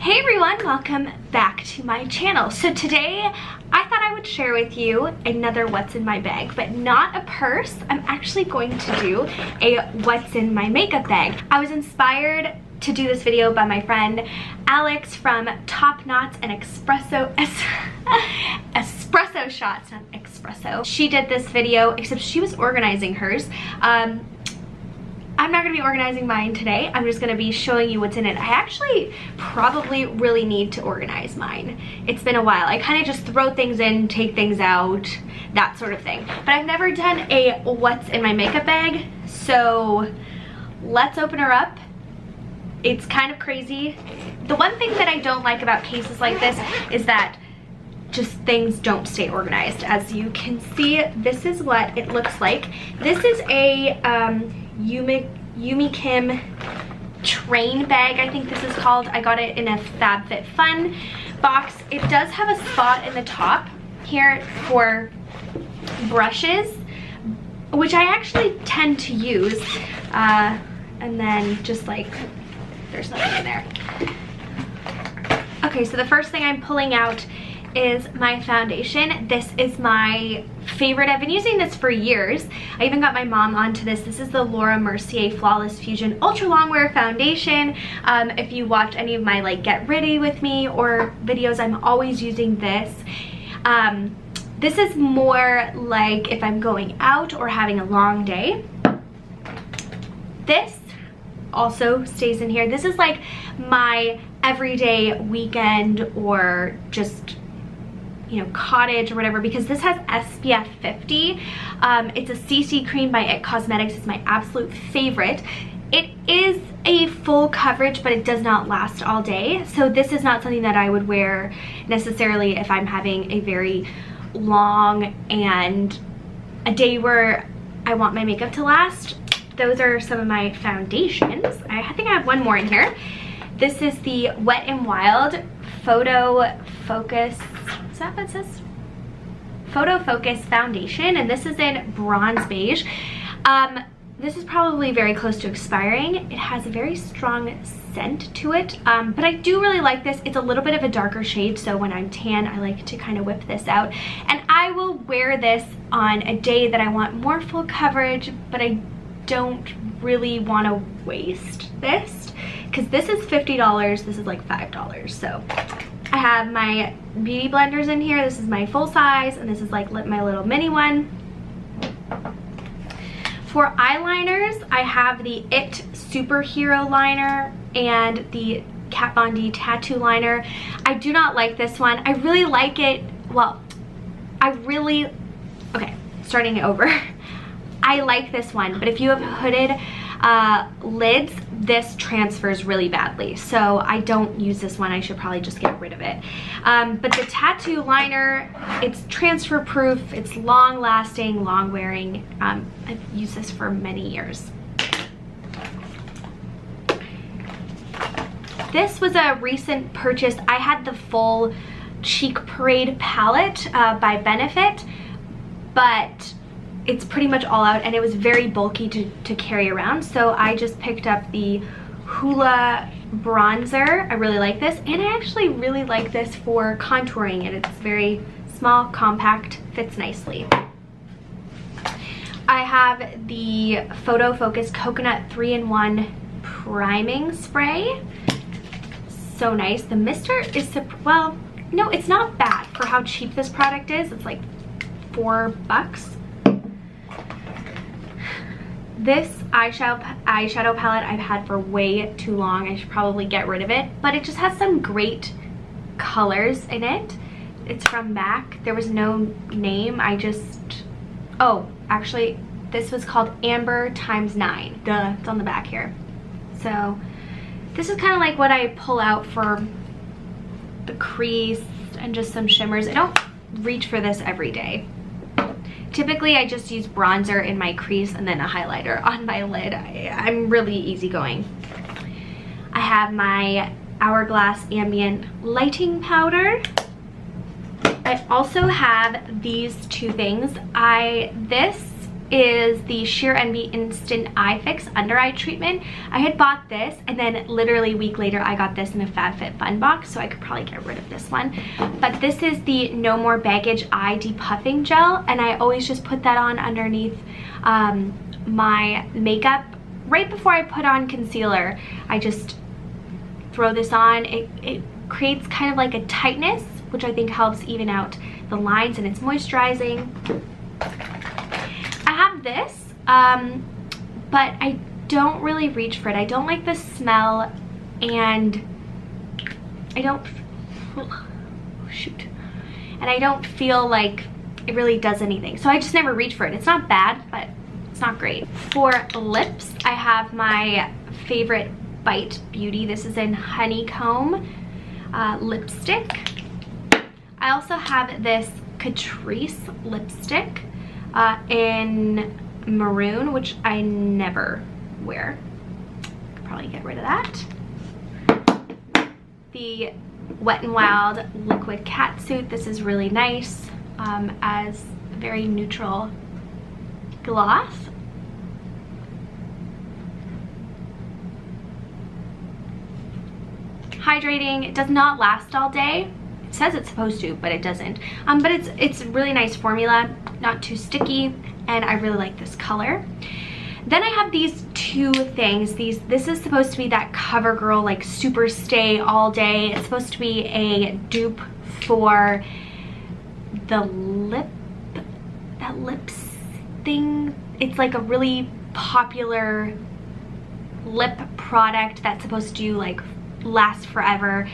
Hey everyone, welcome back to my channel. So today I thought I would share with you another what's in my bag, but not a purse. I'm actually going to do a what's in my makeup bag. I was inspired to do this video by my friend Alex from Top Knots and Espresso Shots, not Espresso. She did this video, except she was organizing hers. I'm not going to be organizing mine today. I'm just going to be showing you what's in it. I actually probably really need to organize mine. It's been a while. I kind of just throw things in, take things out, that sort of thing. But I've never done a what's in my makeup bag, so let's open her up. It's kind of crazy. The one thing that I don't like about cases like this is that just things don't stay organized. As you can see, this is what it looks like. This is a Yumi Kim train bag, I think this is called. I got it in a FabFitFun box. It does have a spot in the top here for brushes, which I actually tend to use. And then just like, there's nothing in there. Okay, so the first thing I'm pulling out is my foundation. This is my favorite. I've been using this for years. I even got my mom onto this. This is the Laura Mercier Flawless Fusion Ultra Longwear Foundation. If you watch any of my like get ready with me or videos, I'm always using this. This is more like if I'm going out or having a long day. This also stays in here. This is like my everyday weekend or just, you know, cottage or whatever, because this has SPF 50. It's a CC cream by IT Cosmetics. It's my absolute favorite. It is a full coverage, but it does not last all day. So this is not something that I would wear necessarily if I'm having a very long and a day where I want my makeup to last. Those are some of my foundations. I think I have one more in here. This is the Wet n Wild Photo Focus, is that what it says? Photo Focus Foundation, and this is in bronze beige. This is probably very close to expiring. It has a very strong scent to it, but I do really like this. It's a little bit of a darker shade, so when I'm tan, I like to kind of whip this out. And I will wear this on a day that I want more full coverage, but I don't really want to waste this, because this is $50. This is like $5, so I have my beauty blenders in here. This is my full size, and this is like my little mini one. For eyeliners, I have the IT Superhero Liner and the Kat Von D Tattoo Liner. I do not like this one. I really like it. Well, okay, starting it over. I like this one, but if you have hooded lids, this transfers really badly, so I don't use this one. I should probably just get rid of it. But the tattoo liner, it's transfer proof, it's long lasting, long wearing. I've used this for many years. This was a recent purchase. I had the full Cheek Parade palette by Benefit, but it's pretty much all out, and it was very bulky to carry around, so I just picked up the Hoola bronzer. I really like this, and I actually really like this for contouring, and it's very small, compact, fits nicely. I have the Photo Focus Coconut 3-in-1 Priming Spray. So nice. The mister is, well, no, it's not bad for how cheap this product is. It's like $4. This eyeshadow palette I've had for way too long. I should probably get rid of it, but it just has some great colors in it. It's from MAC. There was no name. Oh, actually, this was called Amber ×9. Duh, it's on the back here. So this is kind of like what I pull out for the crease and just some shimmers. I don't reach for this every day. Typically, I just use bronzer in my crease and then a highlighter on my lid. I'm really easygoing. I have my Hourglass Ambient Lighting Powder. I also have these two things. This is the Sheer Envy Instant Eye Fix Under Eye Treatment. I had bought this, and then literally a week later I got this in a FabFitFun box, so I could probably get rid of this one. But this is the No More Baggage Eye Depuffing Gel, and I always just put that on underneath my makeup. Right before I put on concealer, I just throw this on. It creates kind of like a tightness, which I think helps even out the lines, and it's moisturizing. I have this, but I don't really reach for it. I don't like the smell, and I don't, oh shoot, and I don't feel like it really does anything. So I just never reach for it. It's not bad, but it's not great. For lips, I have my favorite Bite Beauty. This is in Honeycomb lipstick. I also have this Catrice lipstick in Maroon, which I never wear. Could probably get rid of that. The Wet n Wild Liquid Catsuit. This is really nice as a very neutral gloss. Hydrating. It does not last all day. It says it's supposed to, but it doesn't. But it's really nice formula, not too sticky, and I really like this color. Then I have these two things. This is supposed to be that CoverGirl like super stay all day. It's supposed to be a dupe for the lips thing. It's like a really popular lip product that's supposed to like last forever.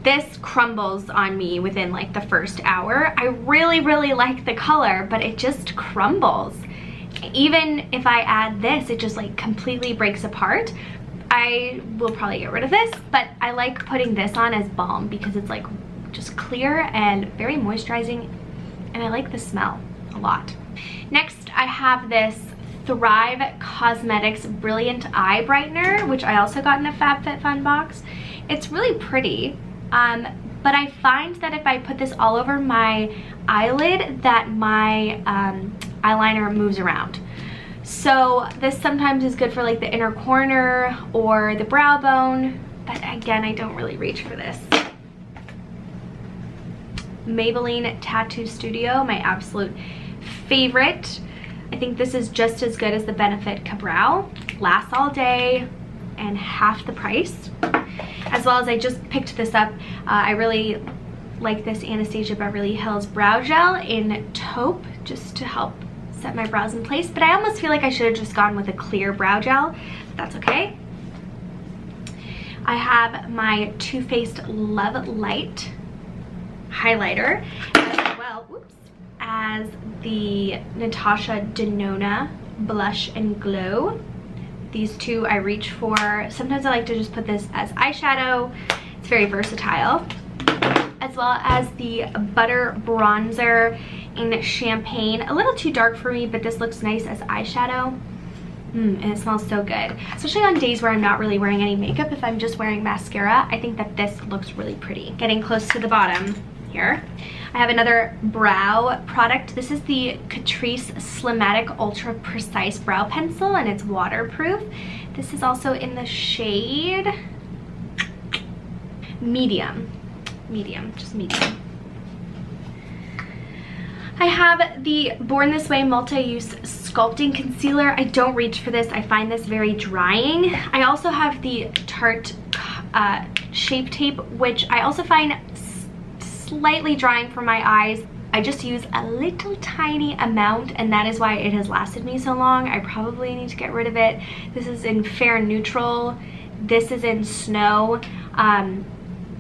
This crumbles on me within like the first hour. I really like the color, but it just crumbles. Even if I add this, it just like completely breaks apart. I will probably get rid of this, but I like putting this on as balm because it's like just clear and very moisturizing, and I like the smell a lot. Next, I have this Thrive Cosmetics Brilliant Eye Brightener, which I also got in a FabFitFun box. It's really pretty, but I find that if I put this all over my eyelid, that my eyeliner moves around. So this sometimes is good for like the inner corner or the brow bone, but again, I don't really reach for this. Maybelline Tattoo Studio, my absolute favorite. I think this is just as good as the Benefit Cabral. Lasts all day and half the price. As well as I just picked this up. I really like this Anastasia Beverly Hills Brow Gel in taupe, just to help set my brows in place. But I almost feel like I should have just gone with a clear brow gel. But that's okay. I have my Too Faced Love Light highlighter, as well as the Natasha Denona Blush and Glow. These two I reach for. Sometimes I like to just put this as eyeshadow. It's very versatile. As well as the Butter Bronzer in Champagne. A little too dark for me, but this looks nice as eyeshadow. And it smells so good. Especially on days where I'm not really wearing any makeup. If I'm just wearing mascara, I think that this looks really pretty. Getting close to the bottom here, I have another brow product. This is the Catrice Slimatic Ultra Precise Brow Pencil, and it's waterproof. This is also in the shade medium, just medium. I have the Born This Way Multi-Use Sculpting Concealer. I don't reach for this. I find this very drying. I also have the Tarte Shape Tape, which I also find slightly drying for my eyes. I just use a little tiny amount, and that is why it has lasted me so long. I probably need to get rid of it. This is in Fair Neutral. This is in Snow.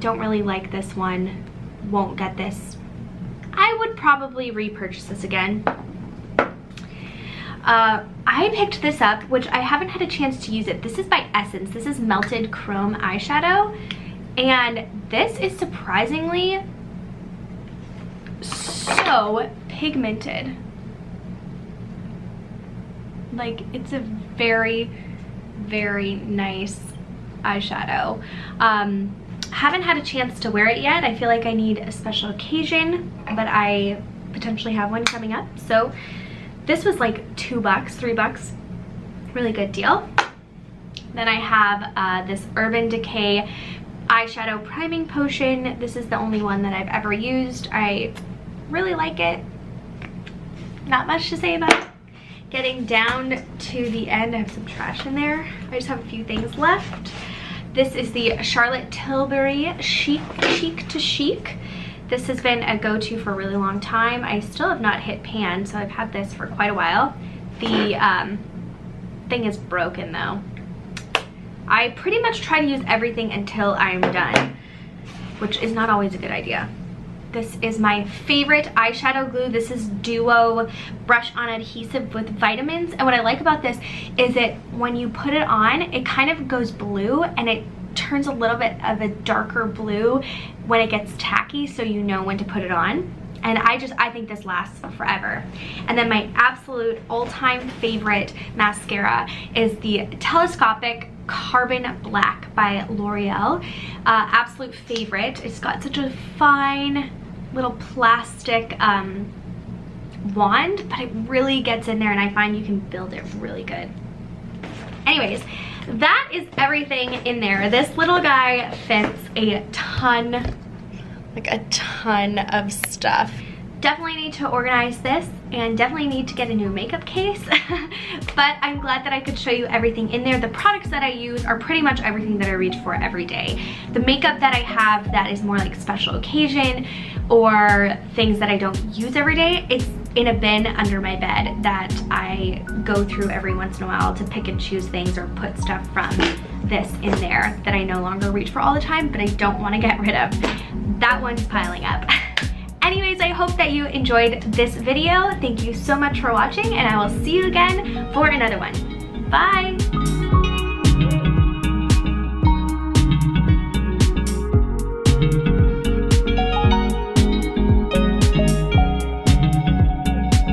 Don't really like this one. Won't get this. I would probably repurchase this again. I picked this up, which I haven't had a chance to use it. This is by Essence. This is Melted Chrome Eyeshadow, and this is surprisingly so pigmented. Like, it's a very nice eyeshadow. Haven't had a chance to wear it yet. I feel like I need a special occasion, but I potentially have one coming up. So This was like $2, $3. Really good deal. Then I have this Urban Decay eyeshadow priming potion. This is the only one that I've ever used. I really like it. Not much to say about it. Getting down to the end, I have some trash in there. I just have a few things left. This is the Charlotte Tilbury Chic to Chic. This has been a go-to for a really long time. I still have not hit pan, so I've had this for quite a while. The thing is broken though. I pretty much try to use everything until I'm done, which is not always a good idea. This is my favorite eyeshadow glue. This is Duo Brush On Adhesive with vitamins. And what I like about this is that when you put it on, it kind of goes blue and it turns a little bit of a darker blue when it gets tacky, so you know when to put it on. And I think this lasts forever. And then my absolute all-time favorite mascara is the Telescopic Carbon Black by L'Oreal. Absolute favorite. It's got such a fine little plastic wand, but it really gets in there, and I find you can build it really good. Anyways, that is everything in there. This little guy fits a ton of stuff. Definitely need to organize this and definitely need to get a new makeup case. But I'm glad that I could show you everything in there. The products that I use are pretty much everything that I reach for every day. The makeup that I have that is more like special occasion or things that I don't use every day, it's in a bin under my bed that I go through every once in a while to pick and choose things or put stuff from this in there that I no longer reach for all the time, but I don't want to get rid of. That one's piling up. Anyways, I hope that you enjoyed this video. Thank you so much for watching, and I will see you again for another one. Bye!